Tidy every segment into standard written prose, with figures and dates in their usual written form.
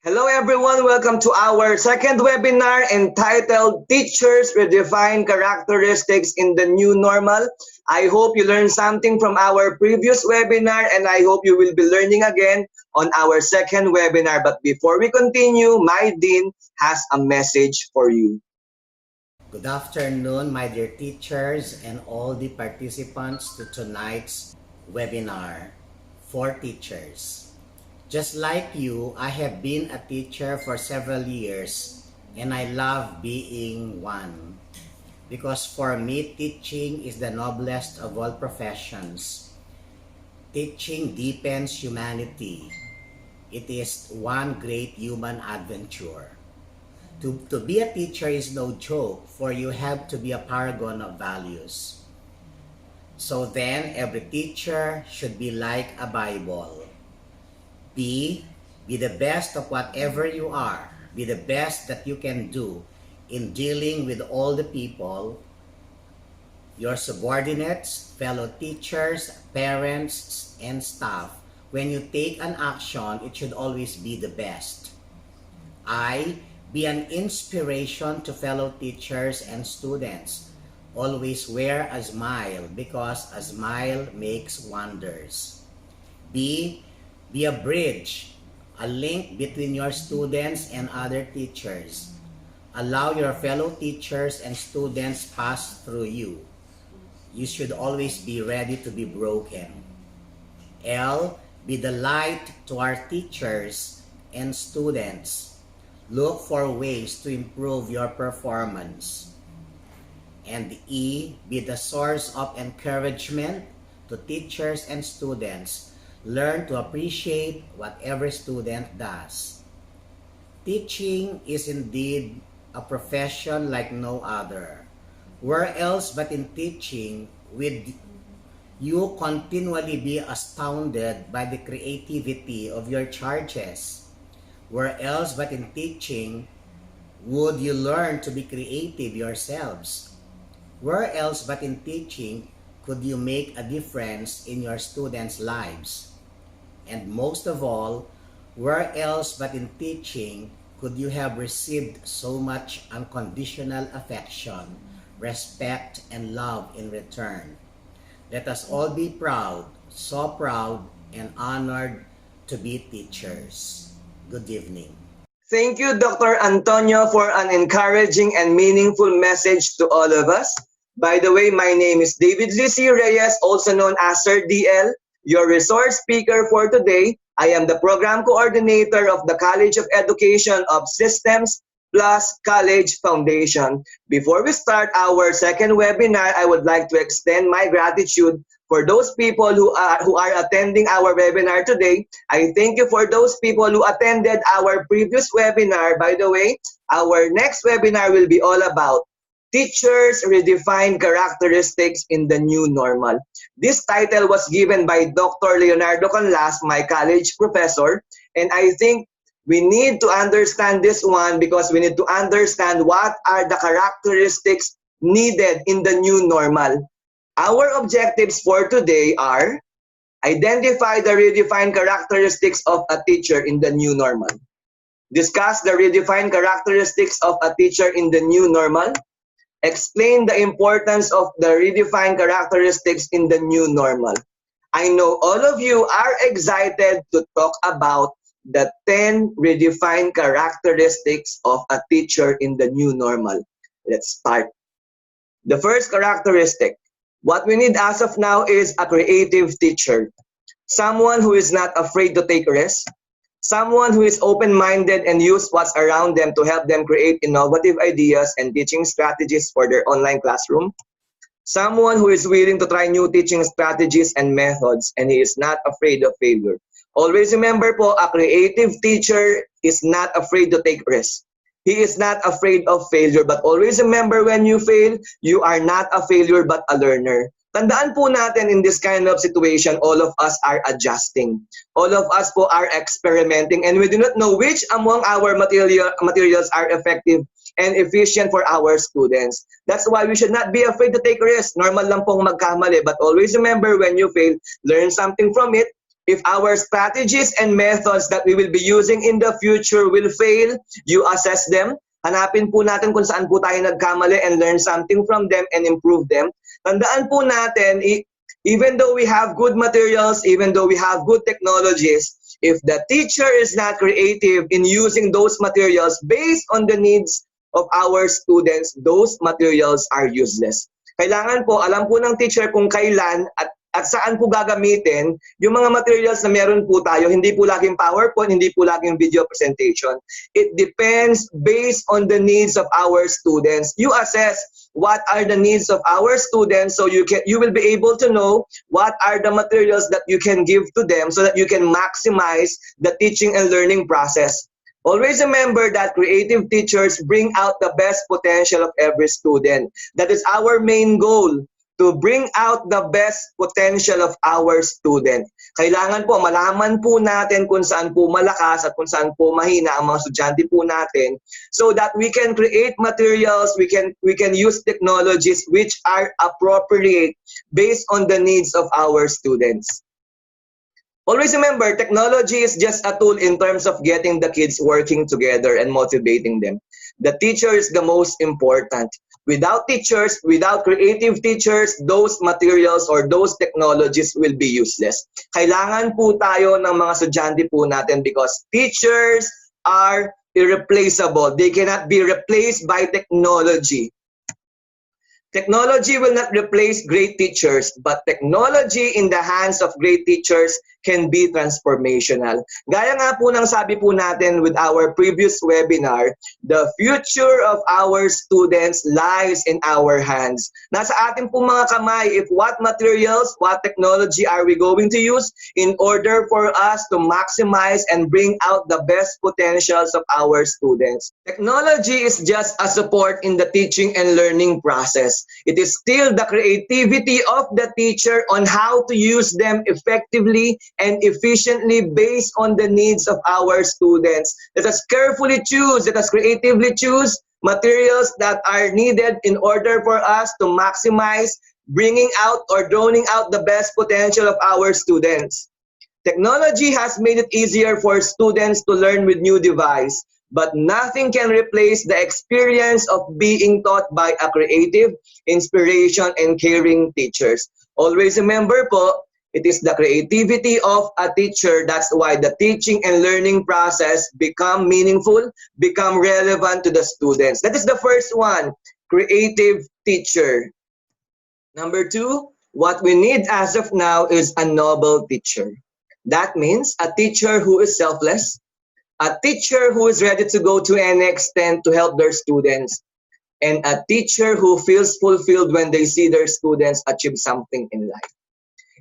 Hello everyone, welcome to our second webinar entitled Teachers Redefine Characteristics in the New Normal. I hope you learned something from our previous webinar and I hope you will be learning again on our second webinar. But before we continue, my Dean has a message for you. Good afternoon, my dear teachers and all the participants to tonight's webinar for teachers. Just like you, I have been a teacher for several years and I love being one. Because for me, teaching is the noblest of all professions. Teaching deepens humanity. It is one great human adventure. To be a teacher is no joke, for you have to be a paragon of values. So then, every teacher should be like a Bible. Be the best of whatever you are. Be the best that you can do in dealing with all the people, your subordinates, fellow teachers, parents, and staff. When you take an action, it should always be the best. Be an inspiration to fellow teachers and students. Always wear a smile because a smile makes wonders. Be a bridge, a link between your students and other teachers. Allow your fellow teachers and students pass through you. You should always be ready to be broken. Be the light to our teachers and students. Look for ways to improve your performance. And be the source of encouragement to teachers and students. Learn to appreciate what every student does. Teaching is indeed a profession like no other. Where else but in teaching would you continually be astounded by the creativity of your charges? Where else but in teaching would you learn to be creative yourselves? Where else but in teaching could you make a difference in your students' lives? And most of all, where else but in teaching could you have received so much unconditional affection, respect, and love in return? Let us all be proud, so proud and honored to be teachers. Good evening. Thank you, Dr. Antonio, for an encouraging and meaningful message to all of us. By the way, my name is David Lisi Reyes, also known as Sir DL, your resource speaker for today. I am the program coordinator of the College of Education of Systems Plus College Foundation. Before we start our second webinar, I would like to extend my gratitude for those people who are attending our webinar today. I thank you for those people who attended our previous webinar. By the way, our next webinar will be all about Teachers Redefine Characteristics in the New Normal. This title was given by Dr. Leonardo Canlas, my college professor, and I think we need to understand this one because we need to understand what are the characteristics needed in the new normal. Our objectives for today are identify the redefined characteristics of a teacher in the new normal. Discuss the redefined characteristics of a teacher in the new normal. Explain the importance of the redefined characteristics in the new normal. I know all of you are excited to talk about the 10 redefined characteristics of a teacher in the new normal. Let's start. The first characteristic. What we need as of now is a creative teacher. Someone who is not afraid to take risks. Someone who is open-minded and use what's around them to help them create innovative ideas and teaching strategies for their online classroom. Someone who is willing to try new teaching strategies and methods and he is not afraid of failure. Always remember po, a creative teacher is not afraid to take risks. He is not afraid of failure, but always remember when you fail, you are not a failure but a learner. Tandaan po natin in this kind of situation, all of us are adjusting. All of us po are experimenting and we do not know which among our materials are effective and efficient for our students. That's why we should not be afraid to take risks. Normal lang pong magkamali, but always remember when you fail, learn something from it, If our strategies and methods that we will be using in the future will fail, you assess them. Hanapin po natin kung saan po tayo nagkamali and learn something from them and improve them. Tandaan po natin, even though we have good materials, even though we have good technologies, if the teacher is not creative in using those materials based on the needs of our students, those materials are useless. Kailangan po, alam po ng teacher kung kailan at saan po gagamitin yung mga materials na meron po tayo. Hindi po laging PowerPoint, hindi po laging video presentation. It depends based on the needs of our students. You assess what are the needs of our students so you will be able to know what are the materials that you can give to them so that you can maximize the teaching and learning process. Always remember that creative teachers bring out the best potential of every student. That is our main goal, to bring out the best potential of our student. Kailangan po, malaman po natin kung saan po malakas at kung saan po mahina ang mga estudyante po natin so that we can create materials, we can use technologies which are appropriate based on the needs of our students. Always remember, technology is just a tool in terms of getting the kids working together and motivating them. The teacher is the most important. Without teachers, without creative teachers, those materials or those technologies will be useless. Kailangan po tayo ng mga estudyante po natin because teachers are irreplaceable. They cannot be replaced by technology. Technology will not replace great teachers, but technology in the hands of great teachers can be transformational. Gaya nga po ng sabi po natin with our previous webinar, the future of our students lies in our hands. Nasa atin po mga kamay if what materials, what technology are we going to use in order for us to maximize and bring out the best potentials of our students. Technology is just a support in the teaching and learning process. It is still the creativity of the teacher on how to use them effectively and efficiently based on the needs of our students. Let us carefully choose, let us creatively choose materials that are needed in order for us to maximize bringing out or droning out the best potential of our students. Technology has made it easier for students to learn with new device, but nothing can replace the experience of being taught by a creative, inspiration, and caring teachers. Always remember po, it is the creativity of a teacher. That's why the teaching and learning process become meaningful, become relevant to the students. That is the first one, creative teacher. Number two, what we need as of now is a noble teacher. That means a teacher who is selfless, a teacher who is ready to go to any extent to help their students, and a teacher who feels fulfilled when they see their students achieve something in life.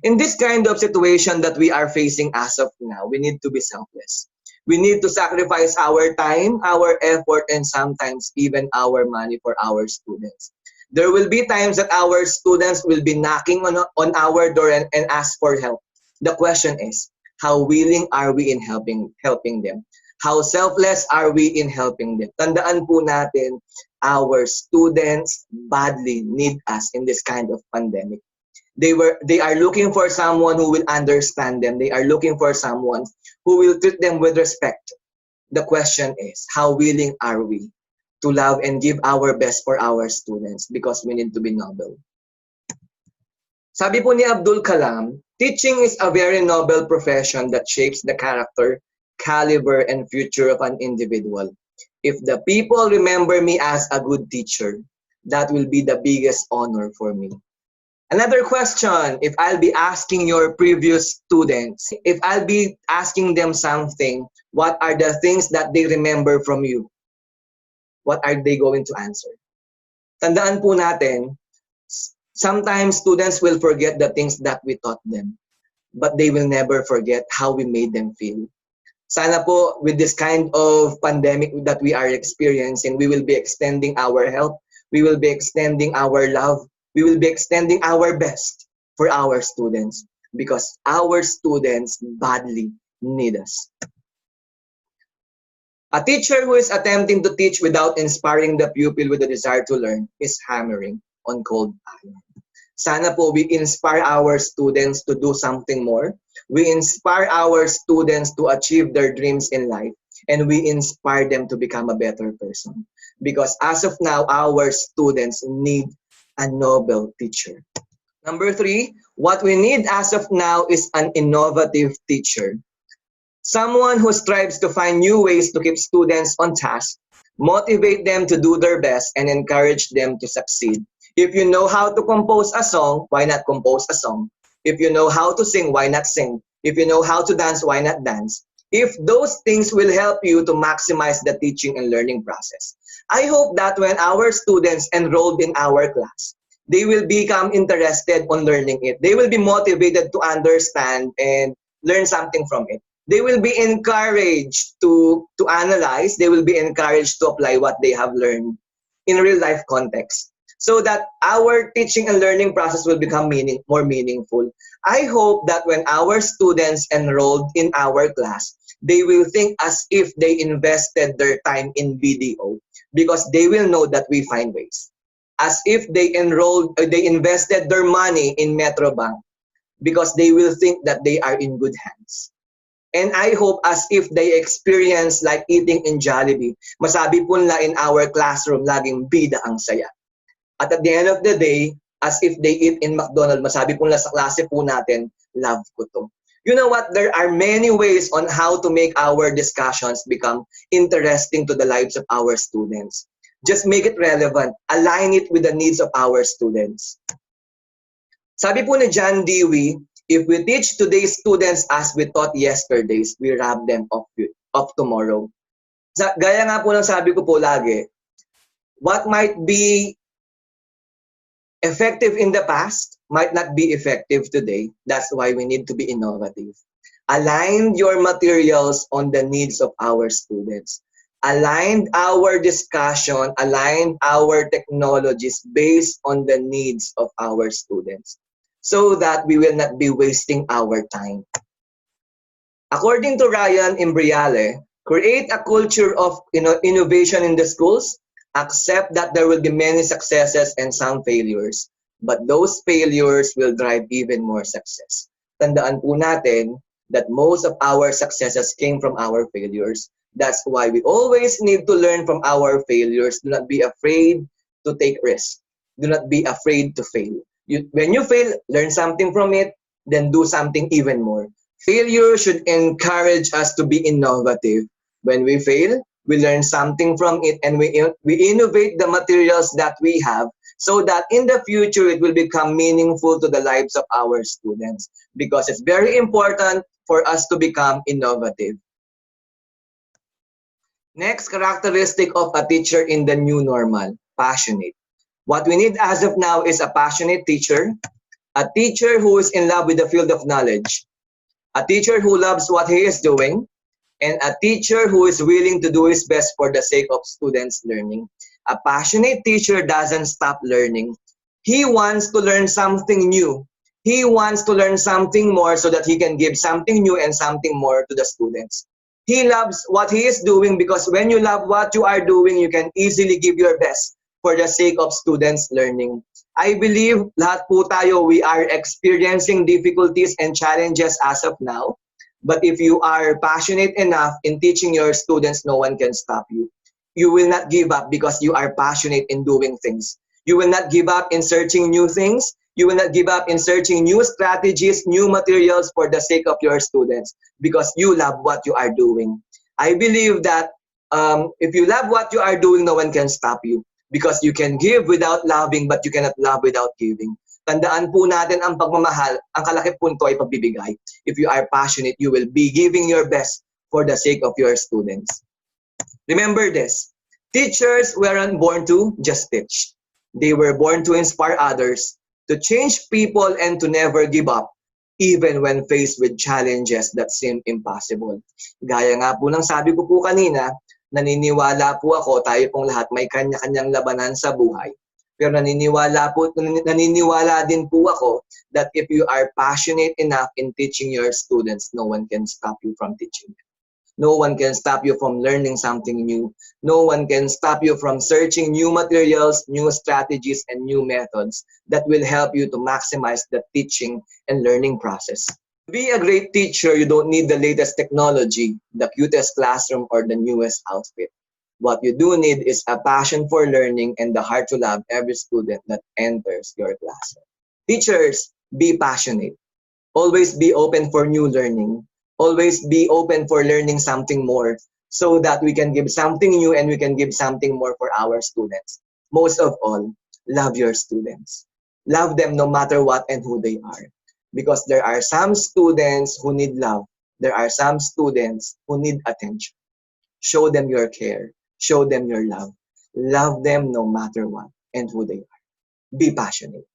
In this kind of situation that we are facing as of now, we need to be selfless. We need to sacrifice our time, our effort, and sometimes even our money for our students. There will be times that our students will be knocking on our door and ask for help. The question is, how willing are we in helping them? How selfless are we in helping them? Tandaan po natin, our students badly need us in this kind of pandemic. They are looking for someone who will understand them. They are looking for someone who will treat them with respect. The question is, how willing are we to love and give our best for our students because we need to be noble. Sabi po ni Abdul Kalam, teaching is a very noble profession that shapes the character, caliber, and future of an individual. If the people remember me as a good teacher, that will be the biggest honor for me. Another question, if I'll be asking your previous students, if I'll be asking them something, what are the things that they remember from you? What are they going to answer? Tandaan po natin, sometimes students will forget the things that we taught them, but they will never forget how we made them feel. Sana po, with this kind of pandemic that we are experiencing, we will be extending our help, we will be extending our love, we will be extending our best for our students because our students badly need us. A teacher who is attempting to teach without inspiring the pupil with a desire to learn is hammering on cold iron. Sana po we inspire our students to do something more. We inspire our students to achieve their dreams in life. And we inspire them to become a better person. Because as of now, our students need a noble teacher. Number three, what we need as of now is an innovative teacher. Someone who strives to find new ways to keep students on task, motivate them to do their best, and encourage them to succeed. If you know how to compose a song, why not compose a song? If you know how to sing, why not sing? If you know how to dance, why not dance? If those things will help you to maximize the teaching and learning process. I hope that when our students enrolled in our class, they will become interested on learning it. They will be motivated to understand and learn something from it. They will be encouraged to analyze. They will be encouraged to apply what they have learned in real life context, so that our teaching and learning process will become more meaningful. I hope that when our students enrolled in our class, they will think as if they invested their time in BDO, because they will know that we find ways. As if they invested their money in Metrobank, because they will think that they are in good hands. And I hope as if they experience like eating in Jollibee, masabi po nila in our classroom, laging bida ang saya. At the end of the day, as if they eat in McDonald's, masabi po nila sa klase po natin, love ko to. You know what? There are many ways on how to make our discussions become interesting to the lives of our students. Just make it relevant. Align it with the needs of our students. Sabi po ni John Dewey, if we teach today's students as we taught yesterday's, we rob them of tomorrow. Gaya nga po ng sabi ko po lagi, what might be effective in the past might not be effective today. That's why we need to be innovative. Align your materials on the needs of our students. Align our discussion, align our technologies based on the needs of our students, so that we will not be wasting our time. According to Ryan Imbriale, create a culture of innovation in the schools. Accept that there will be many successes and some failures, but those failures will drive even more success. Tandaan po natin that most of our successes came from our failures. That's why we always need to learn from our failures. Do not be afraid to take risks. Do not be afraid to fail. When you fail, learn something from it, then do something even more. Failure should encourage us to be innovative. When we fail, we learn something from it, and we innovate the materials that we have, so that in the future it will become meaningful to the lives of our students, because it's very important for us to become innovative. Next characteristic of a teacher in the new normal, passionate. What we need as of now is a passionate teacher, a teacher who is in love with the field of knowledge, a teacher who loves what he is doing, and a teacher who is willing to do his best for the sake of students' learning. A passionate teacher doesn't stop learning. He wants to learn something new. He wants to learn something more so that he can give something new and something more to the students. He loves what he is doing, because when you love what you are doing, you can easily give your best for the sake of students' learning. I believe lahat po tayo, we are experiencing difficulties and challenges as of now. But if you are passionate enough in teaching your students, no one can stop you. You will not give up because you are passionate in doing things. You will not give up in searching new things. You will not give up in searching new strategies, new materials for the sake of your students, because you love what you are doing. I believe that if you love what you are doing, no one can stop you, because you can give without loving, but you cannot love without giving. Tandaan po natin ang pagmamahal, ang kalaki po nito ay pagbibigay. If you are passionate, you will be giving your best for the sake of your students. Remember this, teachers weren't born to just teach. They were born to inspire others, to change people, and to never give up, even when faced with challenges that seem impossible. Gaya nga po ng sabi ko po kanina, naniniwala po ako, tayo pong lahat may kanya-kanyang labanan sa buhay. Pero naniniwala din po ako that if you are passionate enough in teaching your students, no one can stop you from teaching them. No one can stop you from learning something new. No one can stop you from searching new materials, new strategies, and new methods that will help you to maximize the teaching and learning process. To be a great teacher, you don't need the latest technology, the cutest classroom, or the newest outfit. What you do need is a passion for learning and the heart to love every student that enters your classroom. Teachers, be passionate. Always be open for new learning. Always be open for learning something more so that we can give something new and we can give something more for our students. Most of all, love your students. Love them no matter what and who they are. Because there are some students who need love. There are some students who need attention. Show them your care. Show them your love. Love them no matter what and who they are. Be passionate.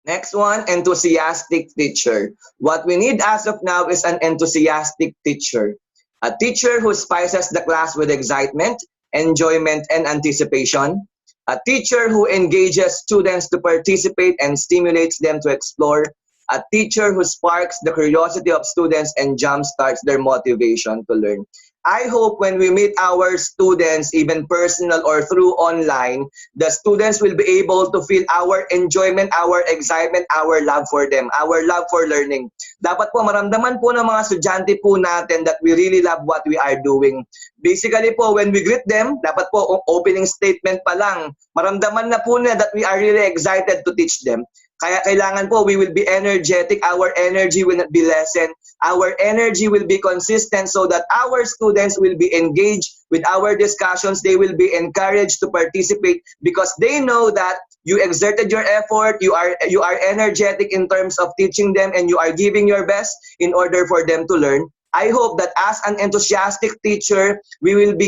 Next one, enthusiastic teacher. What we need as of now is an enthusiastic teacher. A teacher who spices the class with excitement, enjoyment, and anticipation. A teacher who engages students to participate and stimulates them to explore. A teacher who sparks the curiosity of students and jumpstarts their motivation to learn. I hope when we meet our students, even personal or through online, the students will be able to feel our enjoyment, our excitement, our love for them, our love for learning. Dapat po maramdaman po ng mga estudyante po natin that we really love what we are doing. Basically po, when we greet them, dapat po opening statement pa lang, maramdaman na po na that we are really excited to teach them. Kaya kailangan po, we will be energetic, our energy will not be lessened, our energy will be consistent so that our students will be engaged with our discussions, they will be encouraged to participate because they know that you exerted your effort, you are energetic in terms of teaching them and you are giving your best in order for them to learn. I hope that as an enthusiastic teacher, we will be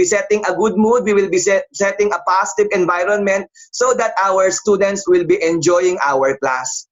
setting a good mood, we will be setting a positive environment so that our students will be enjoying our class.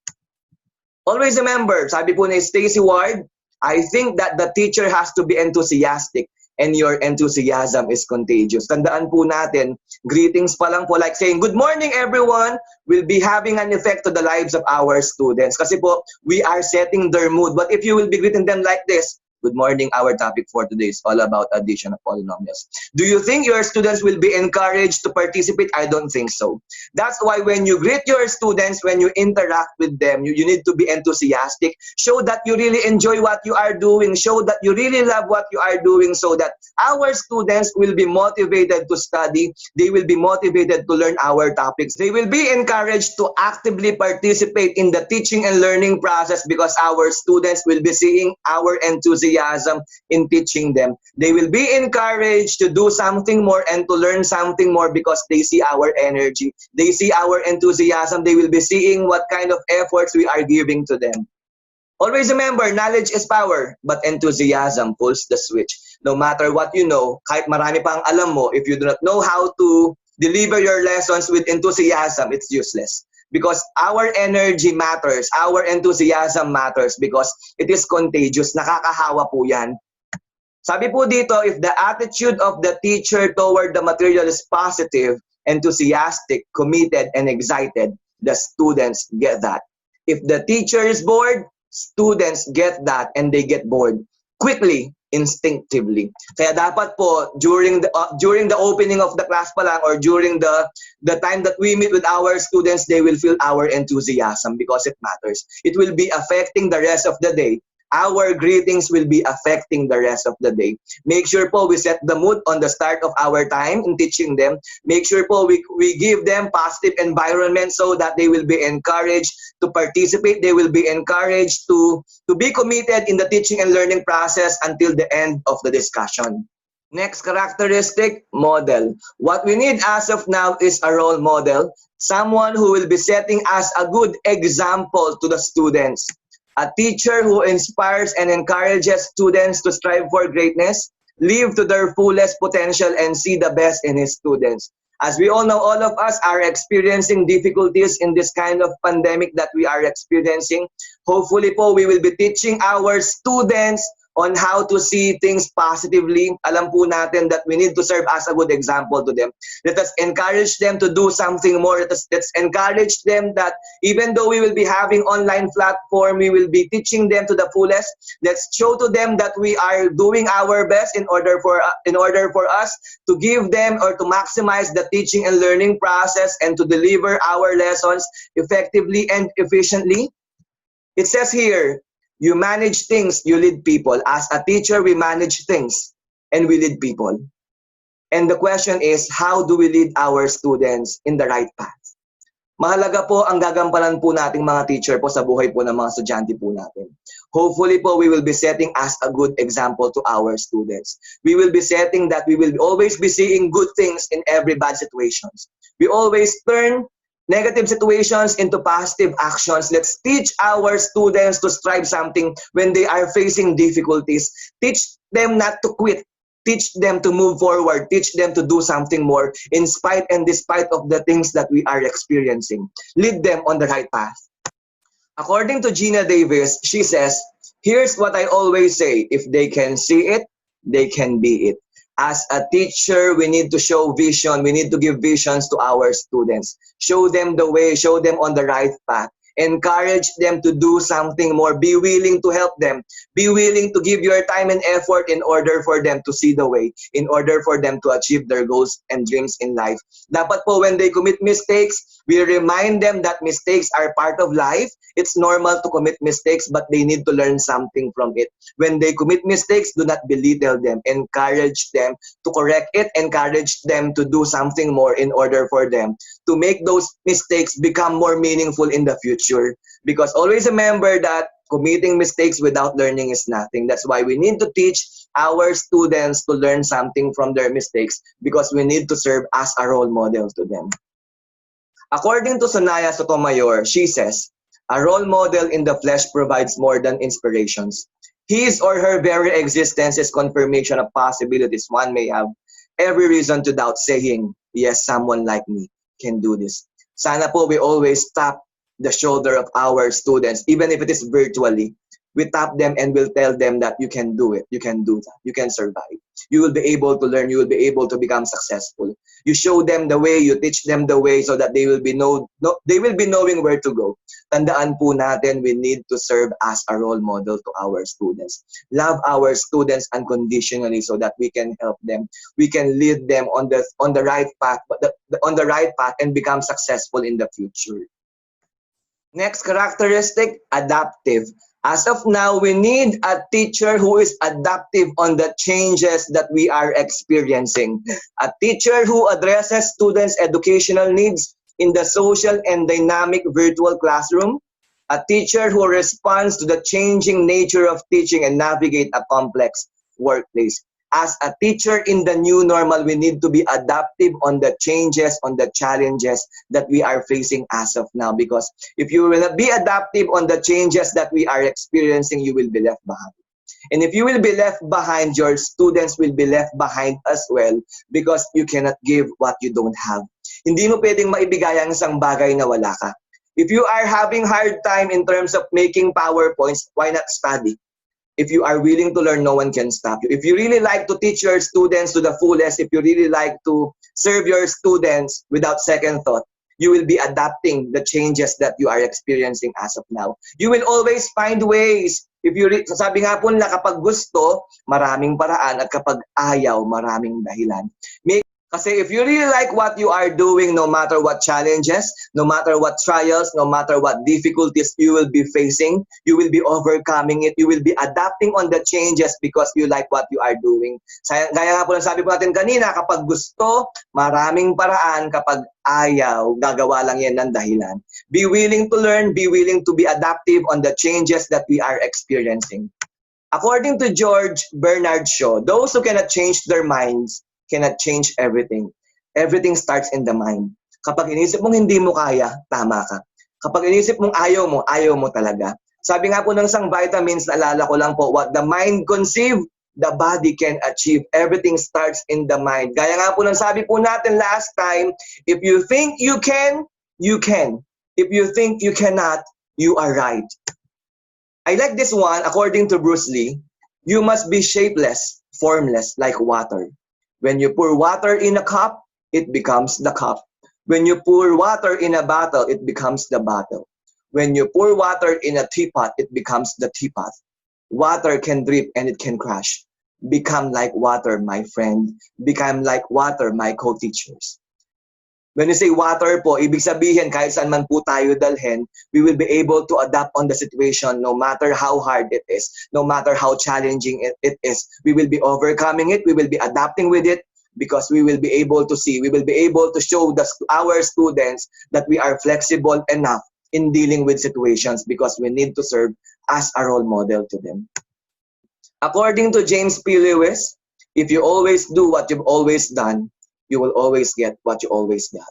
Always remember, sabi po ni Stacy Ward, I think that the teacher has to be enthusiastic and your enthusiasm is contagious. Tandaan po natin, greetings pa lang po like saying, good morning everyone, will be having an effect to the lives of our students. Kasi po, we are setting their mood. But if you will be greeting them like this, good morning, our topic for today is all about addition of polynomials. Do you think your students will be encouraged to participate? I don't think so. That's why when you greet your students, when you interact with them, you need to be enthusiastic. Show that you really enjoy what you are doing. Show that you really love what you are doing so that our students will be motivated to study. They will be motivated to learn our topics. They will be encouraged to actively participate in the teaching and learning process because our students will be seeing our enthusiasm in teaching them. They will be encouraged to do something more and to learn something more because they see our energy. They see our enthusiasm. They will be seeing what kind of efforts we are giving to them. Always remember, knowledge is power, but enthusiasm pulls the switch. No matter what you know, kahit marami pang alam mo, if you do not know how to deliver your lessons with enthusiasm, it's useless. Because our energy matters, our enthusiasm matters because it is contagious. Nakakahawa po yan. Sabi po dito, if the attitude of the teacher toward the material is positive, enthusiastic, committed, and excited, the students get that. If the teacher is bored, students get that and they get bored quickly, instinctively. Kaya dapat po during the opening of the class pa lang or during the time that we meet with our students, they will feel our enthusiasm because it matters. It will be affecting the rest of the day. Our greetings will be affecting the rest of the day. Make sure po we set the mood on the start of our time in teaching them. Make sure po we give them positive environment so that they will be encouraged to participate. They will be encouraged to be committed in the teaching and learning process until the end of the discussion. Next characteristic, model. What we need as of now is a role model. Someone who will be setting us a good example to the students. A teacher who inspires and encourages students to strive for greatness, live to their fullest potential, and see the best in his students. As we all know, all of us are experiencing difficulties in this kind of pandemic that we are experiencing. Hopefully po, we will be teaching our students on how to see things positively. Alam po natin that we need to serve as a good example to them. Let us encourage them to do something more. Let's encourage them that even though we will be having online platform, we will be teaching them to the fullest. Let's show to them that we are doing our best in order for us to give them or to maximize the teaching and learning process and to deliver our lessons effectively and efficiently. It says here, you manage things, you lead people. As a teacher, we manage things and we lead people. And the question is, how do we lead our students in the right path? Mahalaga po ang gagampanan po nating mga teacher po sa buhay po ng mga estudyante po natin. Hopefully po, we will be setting as a good example to our students. We will be setting that we will always be seeing good things in every bad situations. We always turn negative situations into positive actions. Let's teach our students to strive something when they are facing difficulties. Teach them not to quit. Teach them to move forward. Teach them to do something more in spite and despite of the things that we are experiencing. Lead them on the right path. According to Gina Davis, she says, here's what I always say, if they can see it, they can be it. As a teacher, we need to show vision. We need to give visions to our students. Show them the way, show them on the right path. Encourage them to do something more. Be willing to help them. Be willing to give your time and effort in order for them to see the way, in order for them to achieve their goals and dreams in life. Dapat po when they commit mistakes, we remind them that mistakes are part of life. It's normal to commit mistakes, but they need to learn something from it. When they commit mistakes, do not belittle them. Encourage them to correct it. Encourage them to do something more in order for them to make those mistakes become more meaningful in the future. Because always remember that committing mistakes without learning is nothing. That's why we need to teach our students to learn something from their mistakes, because we need to serve as a role model to them. According to Sonaya Sotomayor, she says, a role model in the flesh provides more than inspirations. His or her very existence is confirmation of possibilities one may have every reason to doubt, saying, yes, someone like me can do this. Sana po we always tap the shoulder of our students, even if it is virtually. We tap them and we'll tell them that you can do it, you can do that, you can survive. You will be able to learn, you will be able to become successful. You show them the way, you teach them the way so that they will be knowing where to go. Tandaan po natin, we need to serve as a role model to our students. Love our students unconditionally so that we can help them. We can lead them on the right path, and become successful in the future. Next characteristic, adaptive. As of now, we need a teacher who is adaptive on the changes that we are experiencing. A teacher who addresses students' educational needs in the social and dynamic virtual classroom. A teacher who responds to the changing nature of teaching and navigate a complex workplace. As a teacher in the new normal, we need to be adaptive on the changes, on the challenges that we are facing as of now. Because if you will not be adaptive on the changes that we are experiencing, you will be left behind. And if you will be left behind, your students will be left behind as well, because you cannot give what you don't have. Hindi mo pwedeng maibigay ang isang bagay na wala ka. If you are having hard time in terms of making PowerPoints, why not study? If you are willing to learn, no one can stop you. If you really like to teach your students to the fullest, if you really like to serve your students without second thought, you will be adapting the changes that you are experiencing as of now. You will always find ways. If you sabi nga po nila, kapag gusto, maraming paraan, at kapag ayaw, maraming dahilan. Kasi if you really like what you are doing, no matter what challenges, no matter what trials, no matter what difficulties you will be facing, you will be overcoming it. You will be adapting on the changes because you like what you are doing. Gaya nga po ng sabi po natin kanina, kapag gusto, maraming paraan. Kapag ayaw, gagawa lang yan ng dahilan. Be willing to learn, be willing to be adaptive on the changes that we are experiencing. According to George Bernard Shaw, those who cannot change their minds cannot change everything. Everything starts in the mind. Kapag inisip mong hindi mo kaya, tama ka. Kapag inisip mong ayaw mo talaga. Sabi nga po ng isang vitamins, naalala ko lang po, what the mind conceive, the body can achieve. Everything starts in the mind. Gaya nga po ng sabi po natin last time, if you think you can, you can. If you think you cannot, you are right. I like this one, according to Bruce Lee. You must be shapeless, formless, like water. When you pour water in a cup, it becomes the cup. When you pour water in a bottle, it becomes the bottle. When you pour water in a teapot, it becomes the teapot. Water can drip and it can crash. Become like water, my friend. Become like water, my co-teachers. When you say water po, ibig sabihin kahit saan man po tayo dalhin, we will be able to adapt on the situation no matter how hard it is, no matter how challenging it is. We will be overcoming it, we will be adapting with it because we will be able to see, we will be able to show our students that we are flexible enough in dealing with situations because we need to serve as a role model to them. According to James P. Lewis, if you always do what you've always done, you will always get what you always got.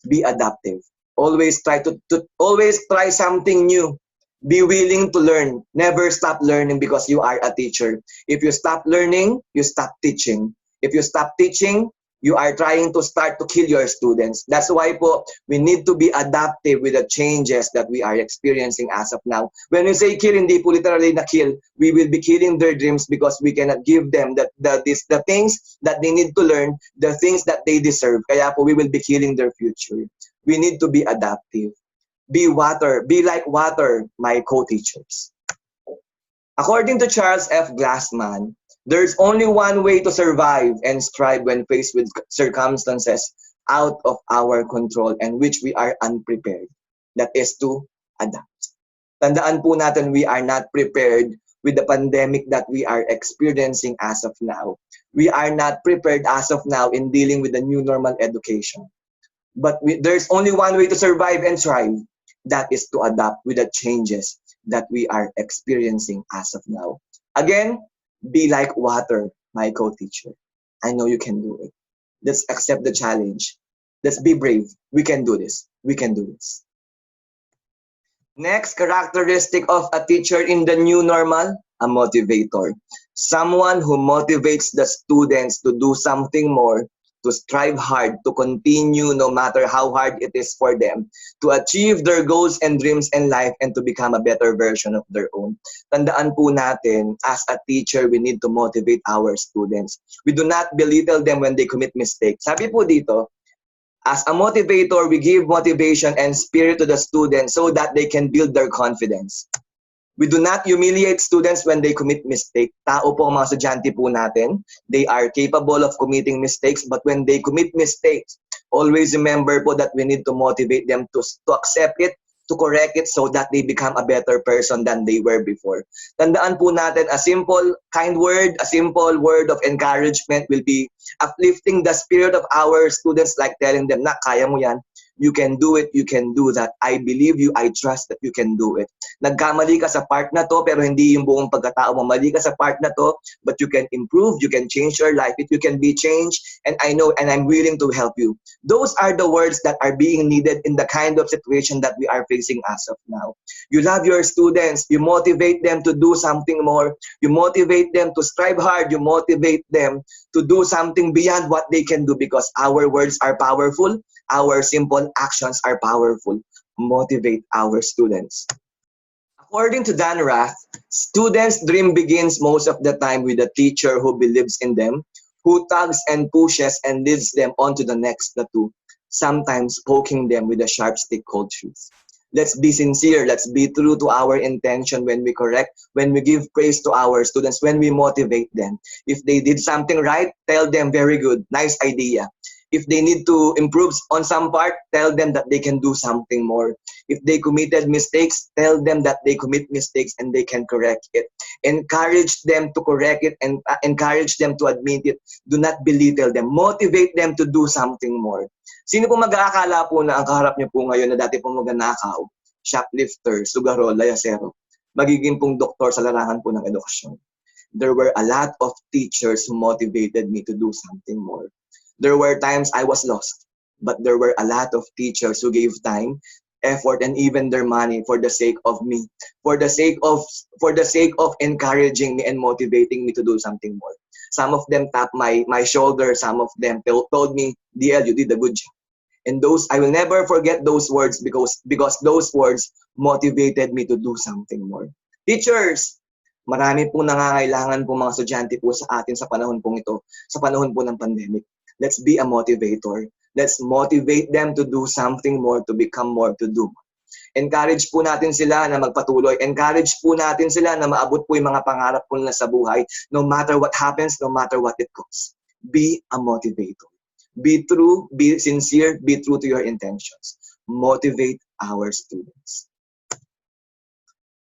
Be adaptive. Always try to always try something new. Be willing to learn. Never stop learning because you are a teacher. If you stop learning, you stop teaching. If you stop teaching, you are trying to start to kill your students. That's why po, we need to be adaptive with the changes that we are experiencing as of now. When we say kill, hindi po literally na kill. We will be killing their dreams because we cannot give them the things that they need to learn, the things that they deserve. Kaya po, we will be killing their future. We need to be adaptive. Be water. Be like water, my co-teachers. According to Charles F. Glassman, there's only one way to survive and strive when faced with circumstances out of our control and which we are unprepared. That is to adapt. Tandaan po natin we are not prepared with the pandemic that we are experiencing as of now. We are not prepared as of now in dealing with the new normal education. But there's only one way to survive and thrive. That is to adapt with the changes that we are experiencing as of now. Again, be like water, my co-teacher. I know you can do it. Let's accept the challenge. Let's be brave. We can do this. We can do this. Next characteristic of a teacher in the new normal, a motivator. Someone who motivates the students to do something more, to strive hard, to continue no matter how hard it is for them, to achieve their goals and dreams in life, and to become a better version of their own. Tandaan po natin, as a teacher, we need to motivate our students. We do not belittle them when they commit mistakes. Sabi po dito, as a motivator, we give motivation and spirit to the students so that they can build their confidence. We do not humiliate students when they commit mistake. Tao po ang mga estudyante po natin. They are capable of committing mistakes, but when they commit mistakes, always remember po that we need to motivate them to accept it, to correct it so that they become a better person than they were before. Tandaan po natin, a simple kind word, a simple word of encouragement will be uplifting the spirit of our students, like telling them, na kaya mo yan, you can do it, you can do that. I believe you, I trust that you can do it. Nagkamali ka sa part na to, pero hindi yung buong pagkatao mo. Mali ka sa part na to, but you can improve, you can change your life, you can be changed, and I know, and I'm willing to help you. Those are the words that are being needed in the kind of situation that we are facing as of now. You love your students, you motivate them to do something more, you motivate them to strive hard, you motivate them to do something beyond what they can do because our words are powerful, our simple actions are powerful. Motivate our students. According to Dan Rath, students' dream begins most of the time with a teacher who believes in them, who tugs and pushes and leads them on to the next tattoo, sometimes poking them with a sharp stick called truth. Let's be sincere, let's be true to our intention when we correct, when we give praise to our students, when we motivate them. If they did something right, tell them very good, nice idea. If they need to improve on some part, tell them that they can do something more. If they committed mistakes, tell them that they commit mistakes and they can correct it. Encourage them to correct it and encourage them to admit it. Do not belittle them. Motivate them to do something more. Sino po mag-aakala po na ang kaharap niyo po ngayon na dati po magnanakaw, shoplifter, sugaro, layasero, magiging pong doktor sa larangan po ng edukasyon? There were a lot of teachers who motivated me to do something more. There were times I was lost, but there were a lot of teachers who gave time, effort, and even their money for the sake of me, for the sake of encouraging me and motivating me to do something more. Some of them tapped my shoulder, some of them told me, DL, you did a good job. And those, I will never forget those words because those words motivated me to do something more. Teachers, Marami pong nangangailangan po mga estudyante po sa atin sa panahon pong ito, sa panahon po ng pandemic. Let's be a motivator. Let's motivate them to do something more, to become more, to do. Encourage po natin sila na magpatuloy. Encourage po natin sila na maabot po yung mga pangarap po nila sa buhay, no matter what happens, no matter what it costs. Be a motivator. Be true, be sincere, be true to your intentions. Motivate our students.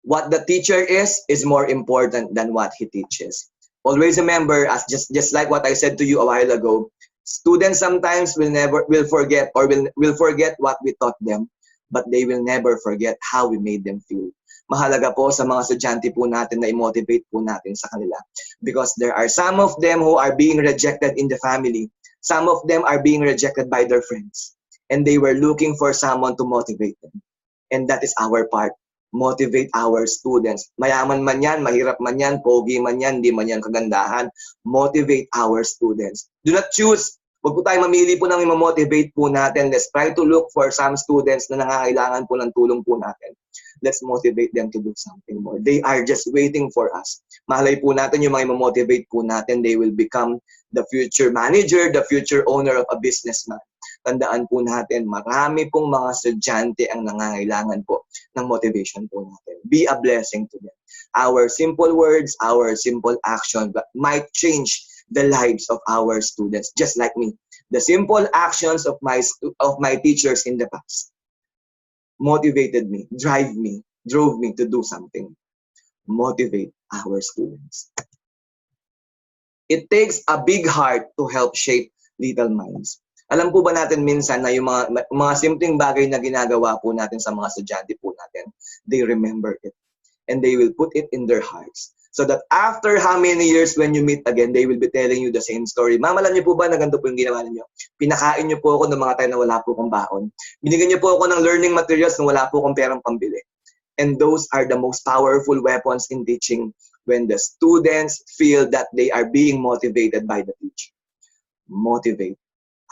What the teacher is more important than what he teaches. Always remember, as just like what I said to you a while ago, students sometimes will forget or will forget what we taught them, but they will never forget how we made them feel. Mahalaga po sa mga estudyante po natin na i-motivate po natin sa kanila. Because there are some of them who are being rejected in the family. Some of them are being rejected by their friends. And they were looking for someone to motivate them. And that is our part. Motivate our students. Mayaman man yan, mahirap man yan, pogi man yan, di man yan kagandahan. Motivate our students. Do not choose. Huwag po tayo mamili po ng i-motivate po natin. Let's try to look for some students na nangangailangan po ng tulong po natin. Let's motivate them to do something more. They are just waiting for us. Mahalay po natin yung mga i-motivate po natin. They will become the future manager, the future owner of a businessman. Tandaan po natin, marami pong mga estudyante ang nangangailangan po ng motivation po natin. Be a blessing to them. Our simple words, our simple action might change the lives of our students, just like me. The simple actions of my teachers in the past motivated me, drove me to do something. Motivate our students. It takes a big heart to help shape little minds. Alam po ba natin minsan na yung mga simpleng bagay na ginagawa po natin sa mga estudyante po natin, they remember it and they will put it in their hearts. So that after how many years when you meet again, they will be telling you the same story. Ma'am, alam niyo po ba na ganito po yung ginawa niyo? Pinakain niyo po ako ng mga time na wala po akong baon. Binigyan niyo po ako ng learning materials na wala po akong perang pambili. And those are the most powerful weapons in teaching when the students feel that they are being motivated by the teacher. Motivate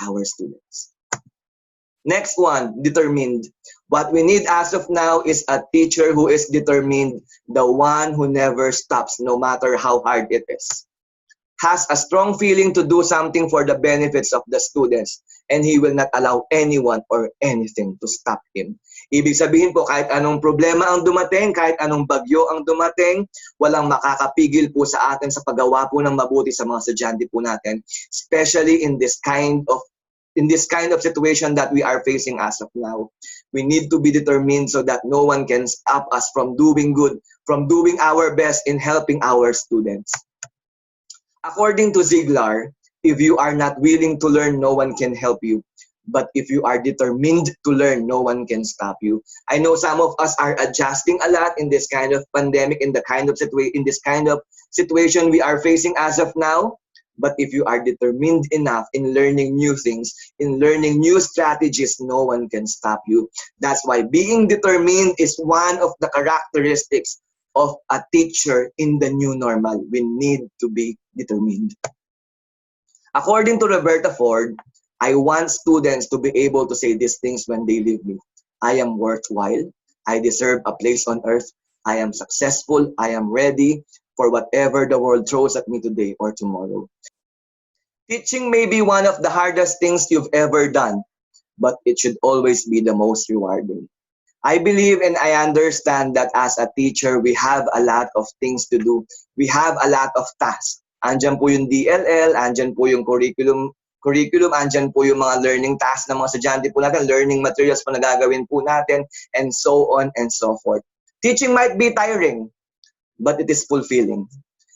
our students. Next one, determined. What we need as of now is a teacher who is determined, the one who never stops, no matter how hard it is. Has a strong feeling to do something for the benefits of the students, and he will not allow anyone or anything to stop him. Ibig sabihin po, kahit anong problema ang dumating, kahit anong bagyo ang dumating, walang makakapigil po sa atin sa paggawa po ng mabuti sa mga estudyante po natin, especially in this kind of situation that we are facing as of now. We need to be determined so that no one can stop us from doing good, from doing our best in helping our students. According to Ziegler, if you are not willing to learn, no one can help you. But if you are determined to learn, no one can stop you. I know some of us are adjusting a lot in this kind of pandemic, in this kind of situation we are facing as of now. But if you are determined enough in learning new things, in learning new strategies, no one can stop you. That's why being determined is one of the characteristics of a teacher in the new normal. We need to be determined. According to Roberta Ford, I want students to be able to say these things when they leave me. I am worthwhile. I deserve a place on earth. I am successful. I am ready for whatever the world throws at me today or tomorrow. Teaching may be one of the hardest things you've ever done, but it should always be the most rewarding. I believe and I understand that as a teacher, we have a lot of things to do. We have a lot of tasks. Andyan po yung DLL, andyan po yung curriculum, andyan po yung mga learning tasks ng mga estudyante po natin, learning materials po na gagawin po natin, and so on and so forth. Teaching might be tiring, but it is fulfilling.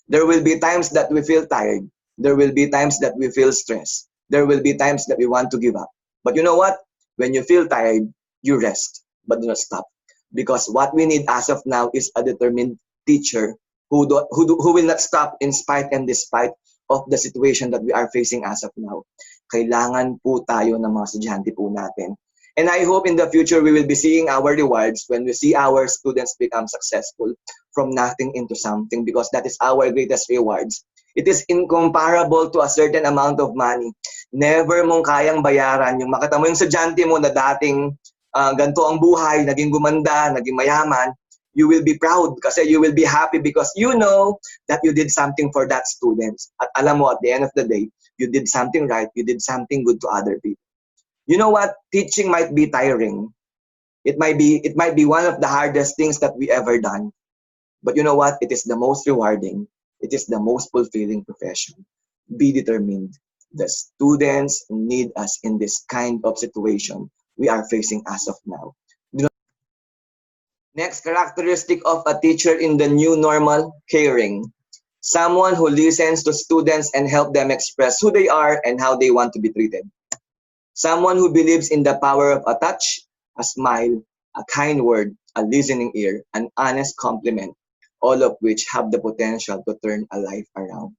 There will be times that we feel tired. There will be times that we feel stressed. There will be times that we want to give up. But you know what? When you feel tired, you rest, but do not stop. Because what we need as of now is a determined teacher who will not stop in spite and despite of the situation that we are facing as of now. Kailangan po tayo ng mga estudyante po natin. And I hope in the future we will be seeing our rewards when we see our students become successful from nothing into something, because that is our greatest rewards. It is incomparable to a certain amount of money. Never mong kayang bayaran yung makita mo yung estudyante mo na dating ganito ang buhay, naging gumanda, naging mayaman. You will be proud kasi you will be happy because you know that you did something for that student. At alam mo, at the end of the day, you did something right, you did something good to other people. You know what? Teaching might be tiring. It might be one of the hardest things that we ever done. But you know what? It is the most rewarding. It is the most fulfilling profession. Be determined. The students need us in this kind of situation we are facing as of now. Next characteristic of a teacher in the new normal, caring. Someone who listens to students and help them express who they are and how they want to be treated. Someone who believes in the power of a touch, a smile, a kind word, a listening ear, an honest compliment, all of which have the potential to turn a life around.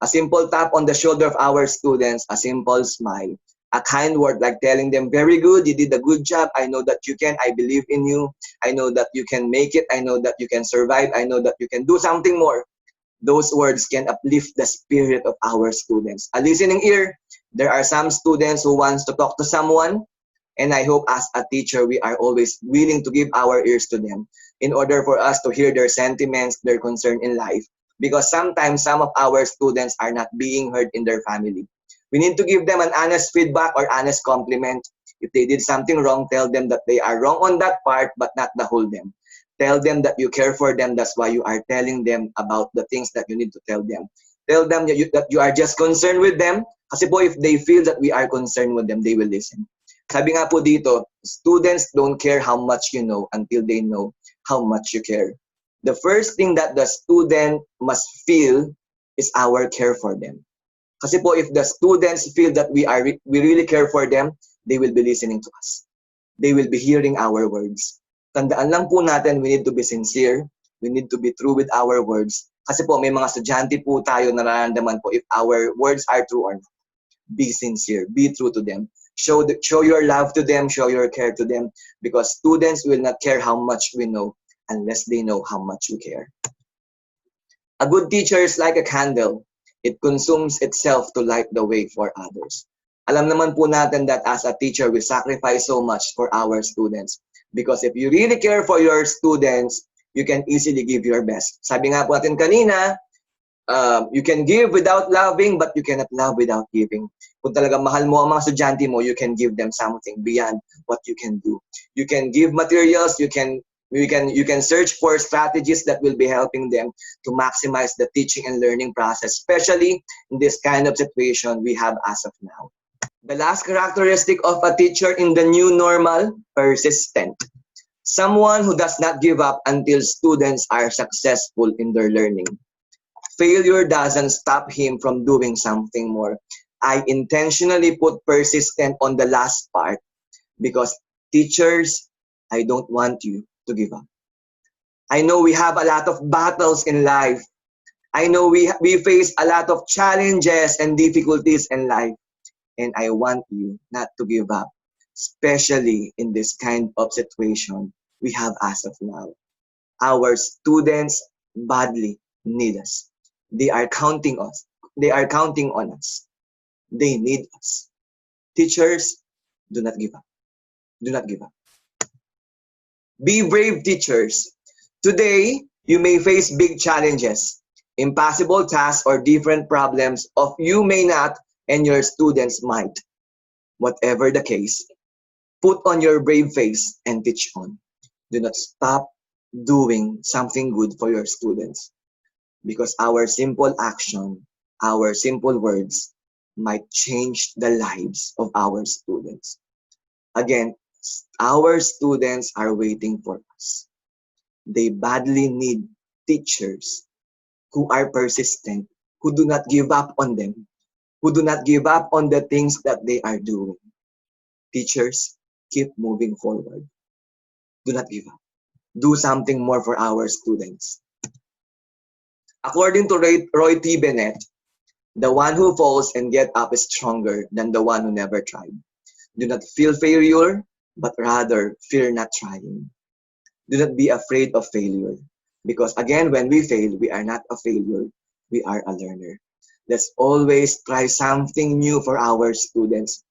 A simple tap on the shoulder of our students, a simple smile, a kind word like telling them, very good, you did a good job, I know that you can, I believe in you, I know that you can make it, I know that you can survive, I know that you can do something more. Those words can uplift the spirit of our students. A listening ear, there are some students who wants to talk to someone, and I hope as a teacher, we are always willing to give our ears to them in order for us to hear their sentiments, their concern in life. Because sometimes some of our students are not being heard in their family. We need to give them an honest feedback or honest compliment. If they did something wrong, tell them that they are wrong on that part, but not the whole them. Tell them that you care for them. That's why you are telling them about the things that you need to tell them. Tell them that you are just concerned with them. Kasi po, if they feel that we are concerned with them, they will listen. Sabi nga po dito, students don't care how much you know until they know how much you care. The first thing that the student must feel is our care for them. Kasi po, if the students feel that we really care for them, they will be listening to us. They will be hearing our words. Tandaan lang po natin, we need to be sincere. We need to be true with our words. Kasi po, may mga estudyante po tayo na nararamdaman po if our words are true or not. Be sincere. Be true to them. Show your love to them. Show your care to them. Because students will not care how much we know unless they know how much we care. A good teacher is like a candle. It consumes itself to light the way for others. Alam naman po natin that as a teacher, we sacrifice so much for our students. Because if you really care for your students, you can easily give your best. Sabi nga po natin kanina, you can give without loving, but you cannot love without giving. Kung talaga mahal mo ang mga estudyante mo, you can give them something beyond what you can do. You can give materials, you can search for strategies that will be helping them to maximize the teaching and learning process, especially in this kind of situation we have as of now. The last characteristic of a teacher in the new normal, persistent. Someone who does not give up until students are successful in their learning. Failure doesn't stop him from doing something more. I intentionally put persistent on the last part because teachers, I don't want you to give up. I know we have a lot of battles in life. I know we face a lot of challenges and difficulties in life. And I want you not to give up, especially in this kind of situation we have as of now. Our students badly need us. They are counting us. They are counting on us. They need us. Teachers, do not give up. Do not give up. Be brave, teachers. Today, you may face big challenges, impossible tasks, or different problems of you may not and your students might. Whatever the case, put on your brave face and teach on. Do not stop doing something good for your students because our simple action, our simple words might change the lives of our students. Again, our students are waiting for us. They badly need teachers who are persistent, who do not give up on them, who do not give up on the things that they are doing. Teachers, keep moving forward. Do not give up. Do something more for our students. According to Roy T. Bennett, the one who falls and get up is stronger than the one who never tried. Do not feel failure, but rather fear not trying. Do not be afraid of failure. Because again, when we fail, we are not a failure. We are a learner. Let's always try something new for our students.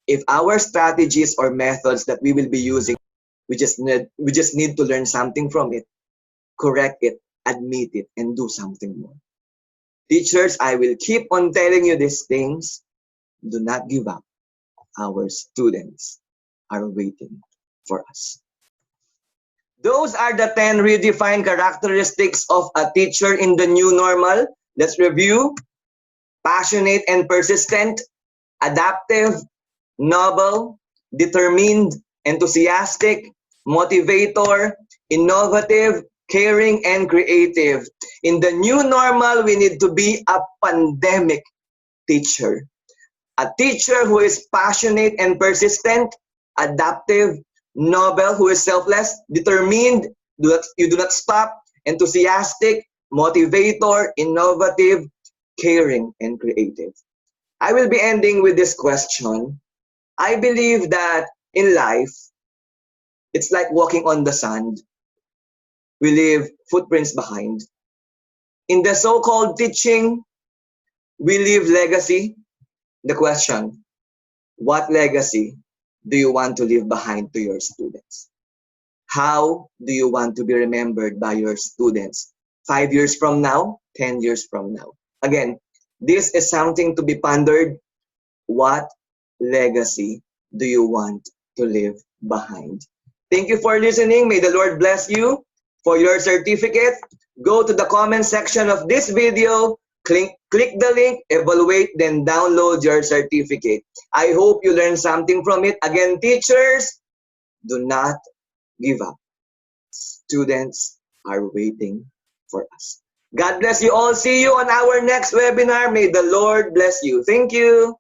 If our strategies or methods that we will be using, we just need to learn something from it. correct it, admit it, and do something more. Teachers, I will keep on telling you these things. Do not give up. Our students are waiting for us. Those are the 10 redefined characteristics of a teacher in the new normal. Let's review. Passionate and persistent, adaptive, noble, determined, enthusiastic, motivator, innovative, caring, and creative. In the new normal, we need to be a pandemic teacher. A teacher who is passionate and persistent, adaptive, noble, who is selfless, determined, you do not stop, enthusiastic, motivator, innovative, caring, and creative. I will be ending with this question. I believe that in life, it's like walking on the sand. We leave footprints behind. In the so-called teaching, we leave legacy. The question, what legacy do you want to leave behind to your students? How do you want to be remembered by your students 5 years from now, 10 years from now? Again, this is something to be pondered. What legacy do you want to leave behind? Thank you for listening. May the Lord bless you. For your certificate, go to the comment section of this video, click the link, evaluate, then download your certificate. I hope you learned something from it. Again, teachers, do not give up. Students are waiting for us. God bless you all. See you on our next webinar. May the Lord bless you. Thank you.